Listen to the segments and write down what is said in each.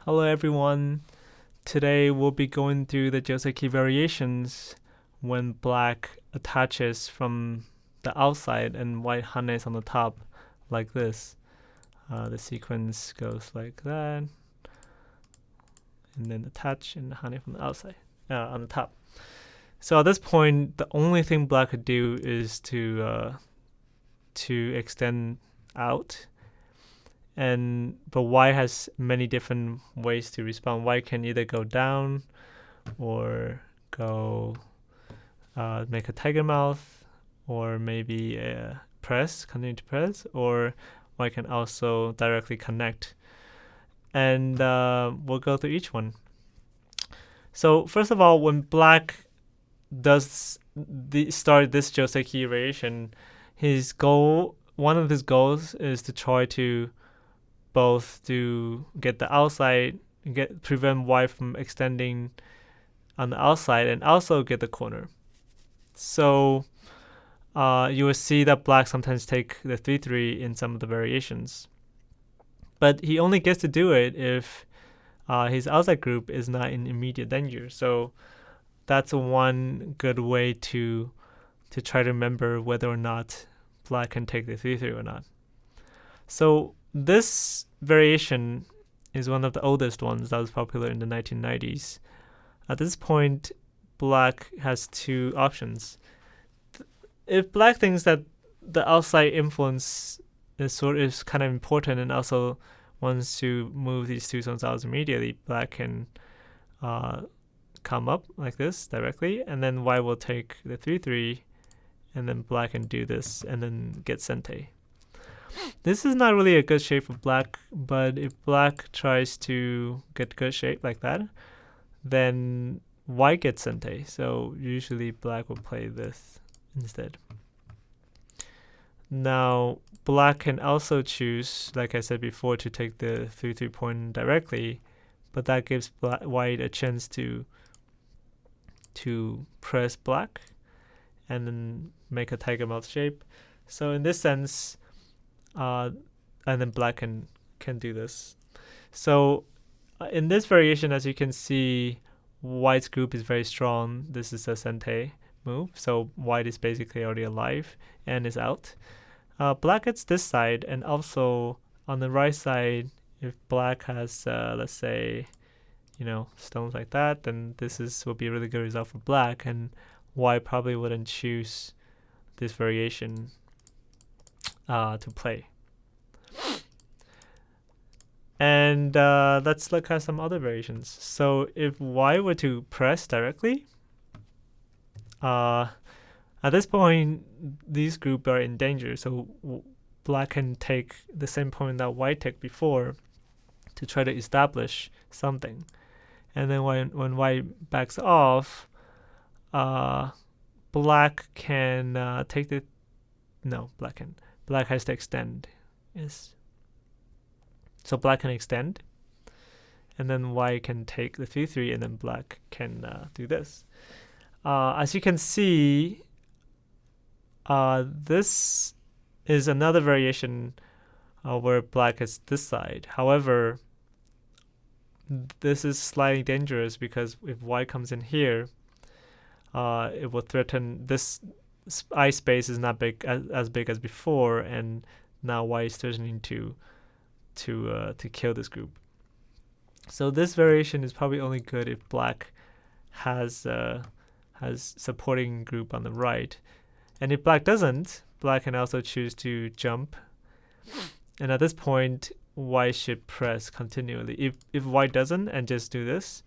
Hello everyone. Today we'll be going through the Joseki variations when black attaches from the outside and white harness on the top like this. The sequence goes like that, and then attach and harness from the outside on the top. So at this point, the only thing black could do is to extend out, but white has many different ways to respond. White can either go down or go make a tiger mouth, or maybe continue to press, or white can also directly connect. And we'll go through each one. So first of all, when black does start this Joseki variation, one of his goals is to try to both to get the outside, prevent white from extending on the outside, and also get the corner. So you will see that black sometimes take the 3-3 in some of the variations, but he only gets to do it if his outside group is not in immediate danger. So that's one good way to try to remember whether or not black can take the 3-3 or not. So this variation is one of the oldest ones that was popular in the 1990s. At this point, black has two options. If black thinks that the outside influence is kind of important and also wants to move these two stones out immediately, black can come up like this directly, and then white will take the 3-3, and then black can do this and then get sente. This is not really a good shape for black, but if black tries to get good shape like that, then white gets sente. So usually black will play this instead. Now black can also choose, like I said before, to take the 3-3 point directly, but that gives white a chance to press black and then make a tiger mouth shape. So in this sense, and then black can do this. So in this variation, as you can see, white's group is very strong. This is a sente move, so white is basically already alive and is out. Black gets this side, and also on the right side, if black has let's say, stones like that, then will be a really good result for black, and white probably wouldn't choose this variation to play. And let's look at some other variations. So if white were to press directly, at this point, these groups are in danger. So black can take the same point that white took before to try to establish something. And then when white backs off, black can take the... No, black can. Black has to extend. Yes. So black can extend, and then white can take the 3-3, and then black can do this. As you can see, this is another variation where black is this side. However, this is slightly dangerous because if white comes in here, it will threaten this eye space is not as big as before, and now white is threatening to kill this group. So this variation is probably only good if black has supporting group on the right, and if black doesn't, black can also choose to jump. And at this point, white should press continually. If white doesn't and just do this,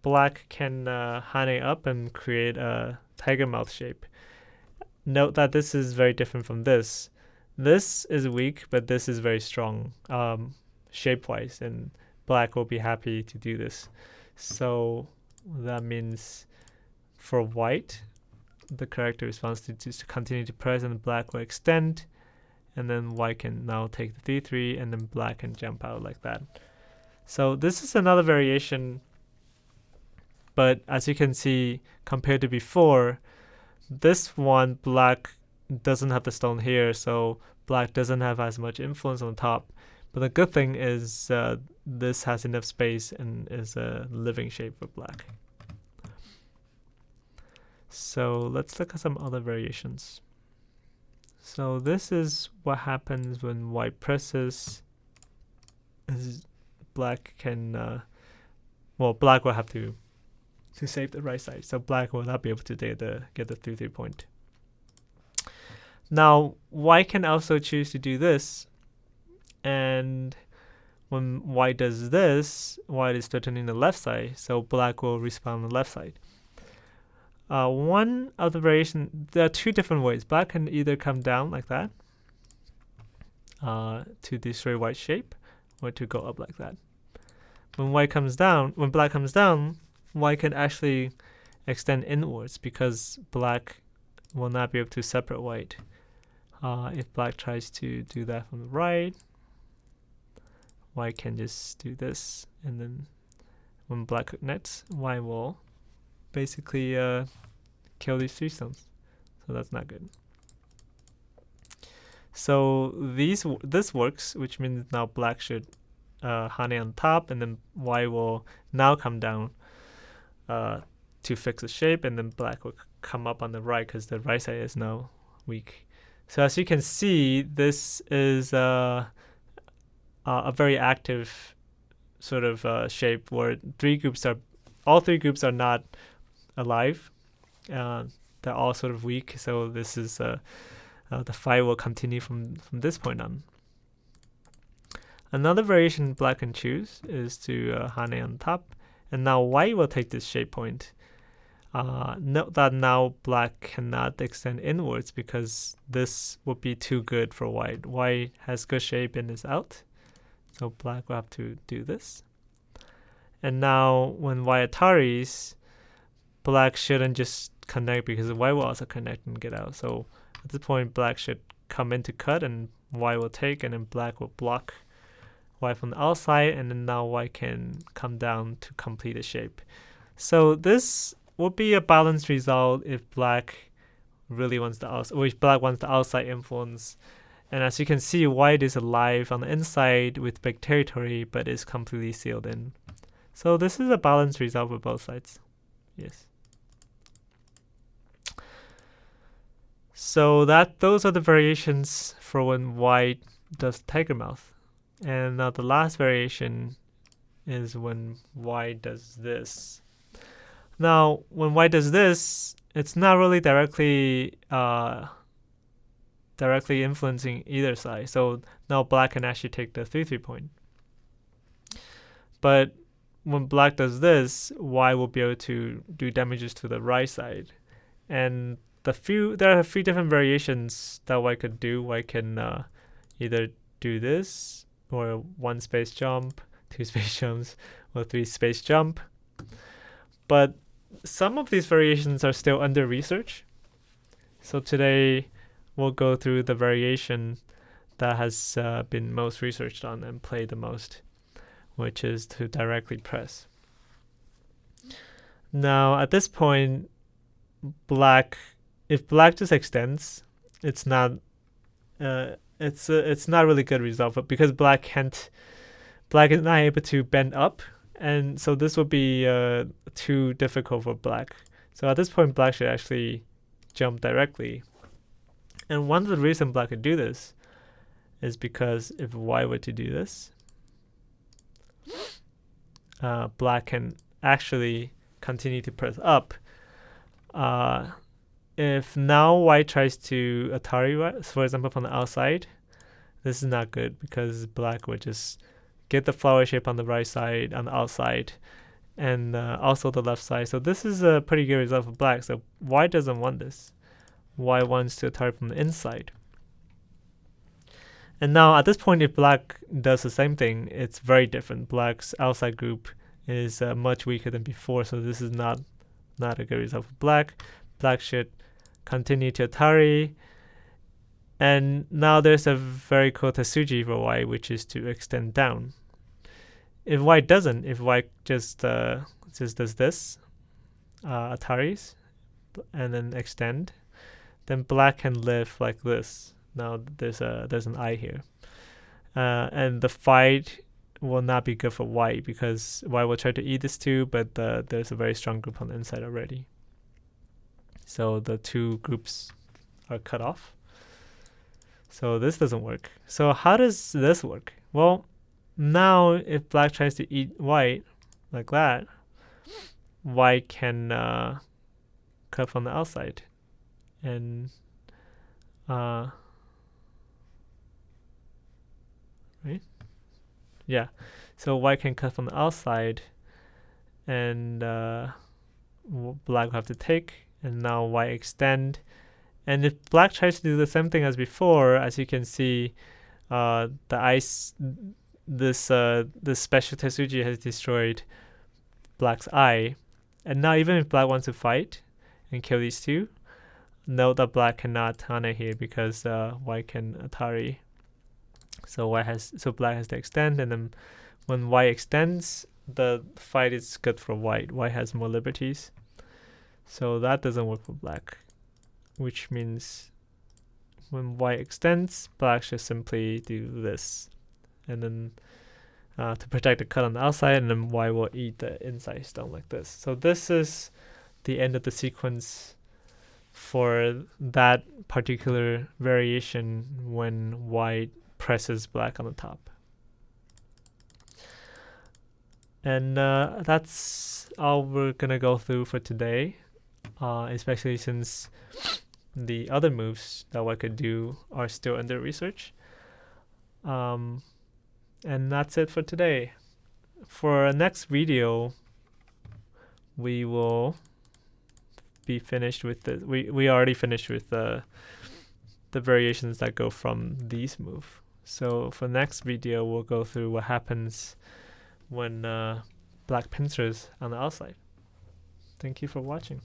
black can hane up and create a tiger mouth shape. Note that this is very different from this. This is weak, but this is very strong shape-wise, and black will be happy to do this. So that means for white, the character responds to continue to press, and black will extend, and then white can now take the 3-3, and then black can jump out like that. So this is another variation, but as you can see, compared to before, this one, black doesn't have the stone here, so black doesn't have as much influence on the top. But the good thing is this has enough space and is a living shape for black. So let's look at some other variations. So this is what happens when white presses. Black can, black will have to save the right side. So black will not be able to get the 3-3 point. Now white can also choose to do this, and when white does this, white is threatening the left side, so black will respond on the left side. One of the variation, there are two different ways. Black can either come down like that to destroy white's shape, or to go up like that. When black comes down, white can actually extend inwards because black will not be able to separate white. If black tries to do that from the right, white can just do this, and then when black connects, white will basically kill these 3 stones. So that's not good. So this works, which means now black should hane on top, and then white will now come down to fix the shape, and then black will come up on the right because the right side is now weak. So as you can see, this is a very active sort of shape where all three groups are not alive. They're all sort of weak. So this is the fight will continue from this point on. Another variation black can choose is to hane on top, and now white will take this shape point. Note that now black cannot extend inwards because this would be too good for white. White has good shape and is out, so black will have to do this. And now when white ataris, black shouldn't just connect because white will also connect and get out. So at this point, black should come in to cut, and white will take, and then black will block white from the outside, and then now white can come down to complete the shape. So this would be a balanced result if black really wants the outside, or if black wants the outside influence. And as you can see, white is alive on the inside with big territory, but is completely sealed in. So this is a balanced result for both sides. Yes. So those are the variations for when white does tiger mouth. And now the last variation is when white does this. Now, when white does this, it's not really directly influencing either side. So now black can actually take the 3-3 point. But when black does this, white will be able to do damages to the right side. And there are a few different variations that white could do. White can either do this, or 1 space jump, 2 space jumps, or 3 space jump. But some of these variations are still under research. So today we'll go through the variation that has been most researched on and played the most, which is to directly press. Now at this point, if black just extends, it's not really good result, but because black is not able to bend up, and so this would be too difficult for black. So at this point, black should actually jump directly. And one of the reasons black could do this is because if white were to do this, black can actually continue to press up. If now white tries to atari white, for example, from the outside, this is not good because black would just get the flower shape on the right side, on the outside, and also the left side. So this is a pretty good result for black. So white doesn't want this. White wants to atari from the inside. And now at this point, if black does the same thing, it's very different. Black's outside group is much weaker than before, so this is not a good result for black. Black should continue to atari. And now there's a very cool Tetsuji for white, which is to extend down. If white doesn't, if white just does this, ataris, and then extend, then black can live like this. Now there's an eye here. and the fight will not be good for white because white will try to eat this too, but there's a very strong group on the inside already. So the two groups are cut off. So this doesn't work. So how does this work? Well, now if black tries to eat white like that, white can cut from the outside. And right? Yeah. So white can cut from the outside, and black will have to take, and now white extend. And if black tries to do the same thing as before, as you can see, the ice, this special Tetsuji has destroyed black's eye. And now even if black wants to fight and kill these two, note that black cannot Tana here because white can Atari. So black has to extend, and then when white extends, the fight is good for white. White has more liberties. So that doesn't work for black, which means when white extends, black should simply do this, and then to protect the cut on the outside, and then white will eat the inside stone like this. So this is the end of the sequence for that particular variation when white presses black on the top. And that's all we're gonna go through for today, especially since the other moves that white could do are still under research. And that's it for today. For our next video, we will be finished with the we already finished with the variations that go from these moves. So for next video, we'll go through what happens when black pincers on the outside. Thank you for watching.